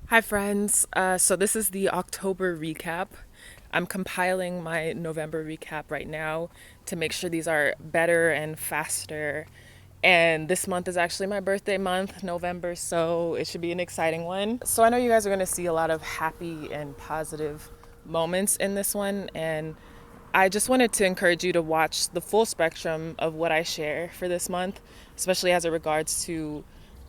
Hi friends, so this is the October recap. I'm compiling my November recap right now to make sure these are better and faster. And this month is actually my birthday month, November, so it should be an exciting one. So I know you guys are going to see a lot of happy and positive moments in this one, and I just wanted to encourage you to watch the full spectrum of what I share for this month, especially as it regards to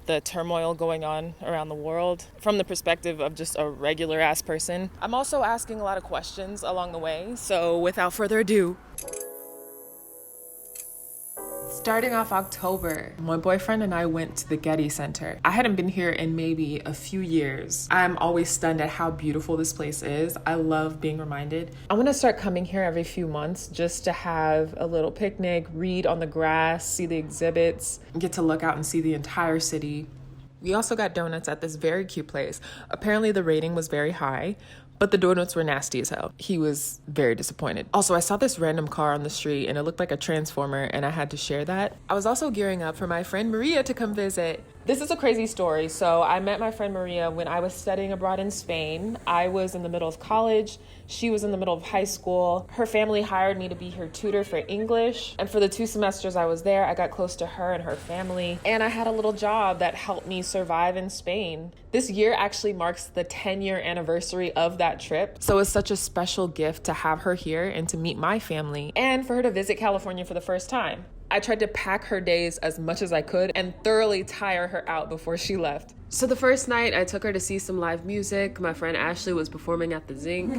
the turmoil going on around the world from the perspective of just a regular ass person. I'm also asking a lot of questions along the way, so without further ado, starting off October, my boyfriend and I went to the Getty Center. I hadn't been here in maybe a few years. I'm always stunned at how beautiful this place is. I love being reminded. I want to start coming here every few months just to have a little picnic, read on the grass, see the exhibits, get to look out and see the entire city. We also got donuts at this very cute place. Apparently the rating was very high, but the donuts were nasty as hell. He was very disappointed. Also, I saw this random car on the street and it looked like a transformer and I had to share that. I was also gearing up for my friend Maria to come visit. This is a crazy story. So I met my friend Maria when I was studying abroad in Spain. I was in the middle of college. She was in the middle of high school. Her family hired me to be her tutor for English. And for the 2 semesters I was there, I got close to her and her family. And I had a little job that helped me survive in Spain. This year actually marks the 10-year anniversary of that trip. So it's such a special gift to have her here and to meet my family and for her to visit California for the first time. I tried to pack her days as much as I could and thoroughly tire her out before she left. So the first night, I took her to see some live music. My friend Ashley was performing at the Zinc.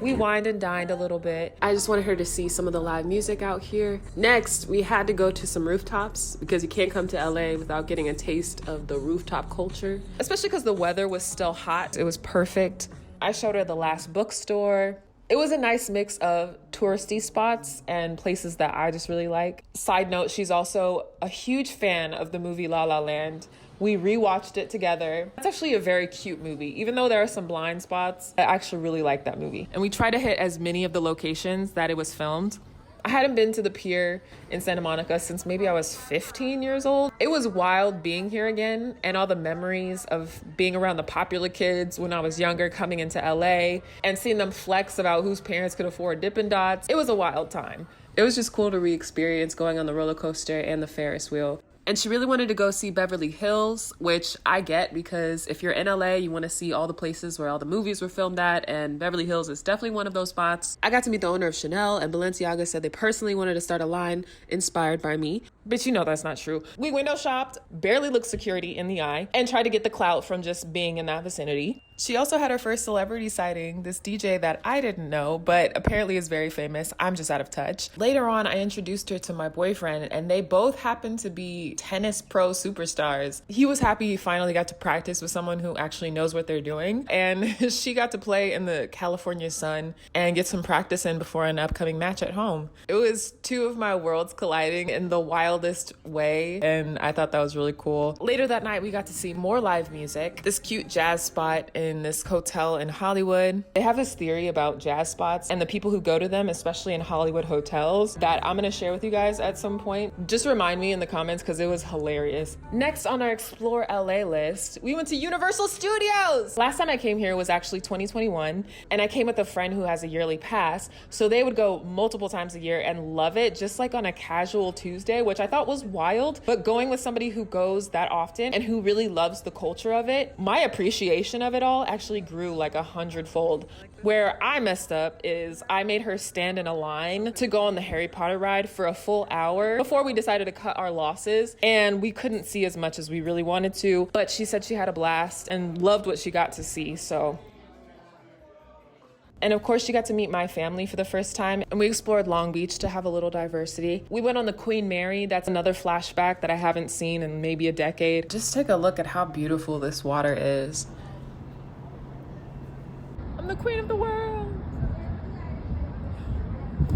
We wined and dined a little bit. I just wanted her to see some of the live music out here. Next, we had to go to some rooftops because you can't come to LA without getting a taste of the rooftop culture. Especially because the weather was still hot. It was perfect. I showed her the last bookstore. It was a nice mix of touristy spots and places that I just really like. Side note, she's also a huge fan of the movie La La Land. We rewatched it together. It's actually a very cute movie. Even though there are some blind spots, I actually really like that movie. And we try to hit as many of the locations that it was filmed. I hadn't been to the pier in Santa Monica since maybe I was 15 years old. It was wild being here again and all the memories of being around the popular kids when I was younger, coming into LA and seeing them flex about whose parents could afford Dippin' Dots. It was a wild time. It was just cool to re-experience going on the roller coaster and the Ferris wheel. And she really wanted to go see Beverly Hills, which I get because if you're in LA, you want to see all the places where all the movies were filmed at, and Beverly Hills is definitely one of those spots. I got to meet the owner of Chanel, and Balenciaga said they personally wanted to start a line inspired by me. But you know that's not true. We window shopped, barely looked security in the eye, and tried to get the clout from just being in that vicinity. She also had her first celebrity sighting, this DJ that I didn't know, but apparently is very famous. I'm just out of touch. Later on, I introduced her to my boyfriend, and they both happened to be tennis pro superstars. He was happy he finally got to practice with someone who actually knows what they're doing, and she got to play in the California sun and get some practice in before an upcoming match at home. It was two of my worlds colliding in the wildest way, and I thought that was really cool. Later that night, we got to see more live music. This cute jazz spot in this hotel in Hollywood. They have this theory about jazz spots and the people who go to them, especially in Hollywood hotels, that I'm gonna share with you guys at some point. Just remind me in the comments because it was hilarious. Next on our Explore LA list, we went to Universal Studios. Last time I came here was actually 2021, and I came with a friend who has a yearly pass, so they would go multiple times a year and love it, just like on a casual Tuesday, which I thought was wild. But going with somebody who goes that often and who really loves the culture of it, my appreciation of it all actually grew like 100-fold. Where I messed up is I made her stand in a line to go on the Harry Potter ride for a full hour before we decided to cut our losses, and we couldn't see as much as we really wanted to, but she said she had a blast and loved what she got to see, so. And of course, she got to meet my family for the first time, and we explored Long Beach to have a little diversity. We went on the Queen Mary. That's another flashback that I haven't seen in maybe a decade. Just take a look at how beautiful this water is. I'm the queen of the world.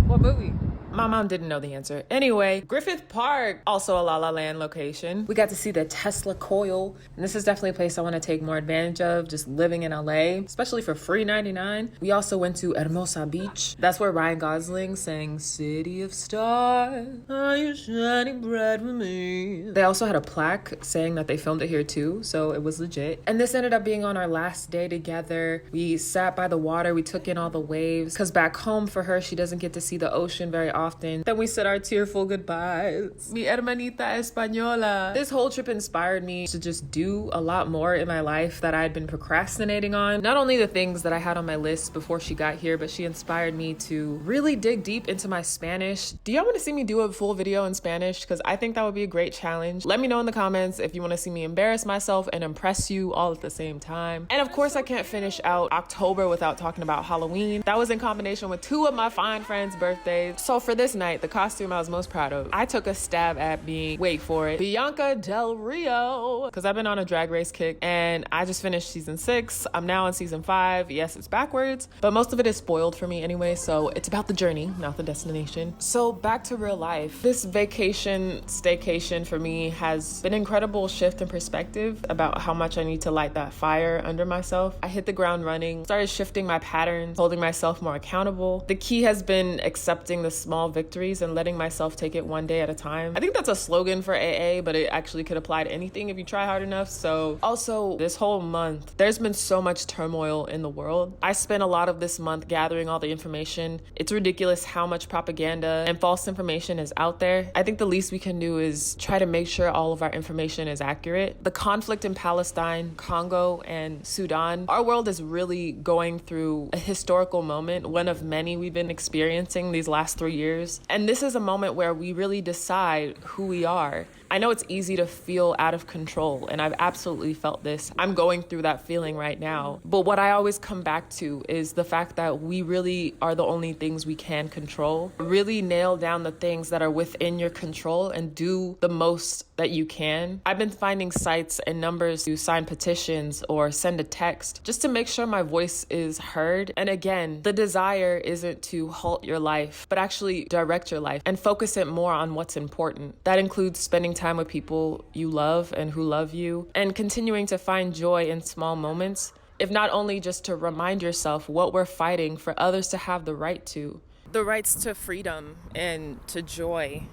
What movie? My mom didn't know the answer. Anyway, Griffith Park, also a La La Land location. We got to see the Tesla coil, and this is definitely a place I want to take more advantage of, just living in LA, especially for free 99. We also went to Hermosa Beach. That's where Ryan Gosling sang City of Stars, are you shining bright for me? They also had a plaque saying that they filmed it here too, so it was legit. And this ended up being on our last day together. We sat by the water, we took in all the waves, because back home for her, she doesn't get to see the ocean very often. Then we said our tearful goodbyes. Mi hermanita española. This whole trip inspired me to just do a lot more in my life that I had been procrastinating on. Not only the things that I had on my list before she got here, but she inspired me to really dig deep into my Spanish. Do y'all want to see me do a full video in Spanish? Because I think that would be a great challenge. Let me know in the comments if you want to see me embarrass myself and impress you all at the same time. And of course, I can't finish out October without talking about Halloween. That was in combination with two of my fine friends' birthdays. So for this night, the costume I was most proud of, I took a stab at being, wait for it, Bianca Del Rio. Because I've been on a drag race kick and I just finished season 6. I'm now on season 5. Yes, it's backwards, but most of it is spoiled for me anyway. So it's about the journey, not the destination. So back to real life. This vacation, staycation for me has been an incredible shift in perspective about how much I need to light that fire under myself. I hit the ground running, started shifting my patterns, holding myself more accountable. The key has been accepting the small victories and letting myself take it one day at a time. I think that's a slogan for AA, but it actually could apply to anything if you try hard enough. So also this whole month, there's been so much turmoil in the world. I spent a lot of this month gathering all the information. It's ridiculous how much propaganda and false information is out there. I think the least we can do is try to make sure all of our information is accurate. The conflict in Palestine, Congo, and Sudan, our world is really going through a historical moment, one of many we've been experiencing these last 3 years. And this is a moment where we really decide who we are. I know it's easy to feel out of control, and I've absolutely felt this. I'm going through that feeling right now. But what I always come back to is the fact that we really are the only things we can control. Really nail down the things that are within your control and do the most that you can. I've been finding sites and numbers to sign petitions or send a text just to make sure my voice is heard. And again, the desire isn't to halt your life, but actually direct your life and focus it more on what's important. That includes spending time with people you love and who love you, and continuing to find joy in small moments, if not only just to remind yourself what we're fighting for others to have the right to. The rights to freedom and to joy.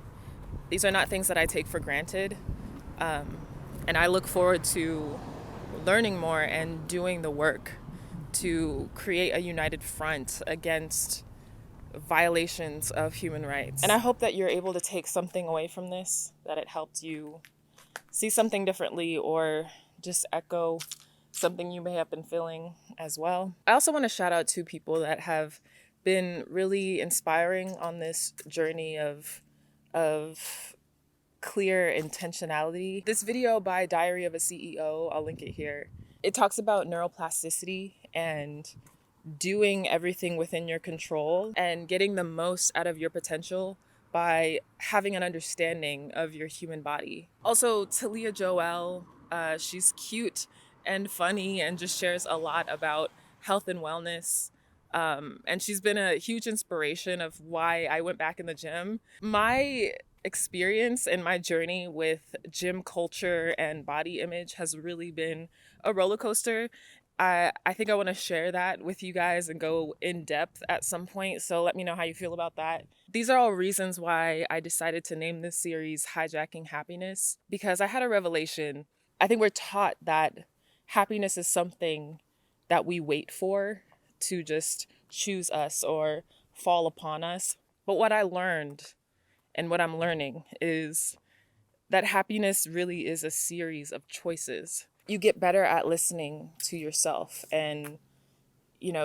These are not things that I take for granted. And I look forward to learning more and doing the work to create a united front against violations of human rights. And I hope that you're able to take something away from this, that it helped you see something differently or just echo something you may have been feeling as well. I also want to shout out two people that have been really inspiring on this journey of clear intentionality. This video by Diary of a CEO, I'll link it here. It talks about neuroplasticity and doing everything within your control and getting the most out of your potential by having an understanding of your human body. Also, Talia Joelle, she's cute and funny and just shares a lot about health and wellness. And she's been a huge inspiration of why I went back in the gym. My experience and my journey with gym culture and body image has really been a roller coaster. I think I want to share that with you guys and go in depth at some point. So let me know how you feel about that. These are all reasons why I decided to name this series Hijacking Happiness, because I had a revelation. I think we're taught that happiness is something that we wait for to just choose us or fall upon us. But what I learned and what I'm learning is that happiness really is a series of choices. You get better at listening to yourself and,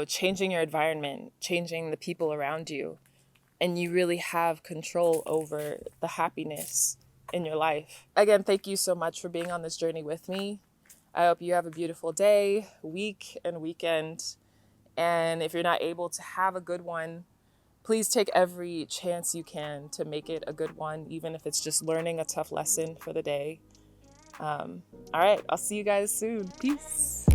changing your environment, changing the people around you. And you really have control over the happiness in your life. Again, thank you so much for being on this journey with me. I hope you have a beautiful day, week, and weekend. And if you're not able to have a good one, please take every chance you can to make it a good one, even if it's just learning a tough lesson for the day. All right, I'll see you guys soon. Peace.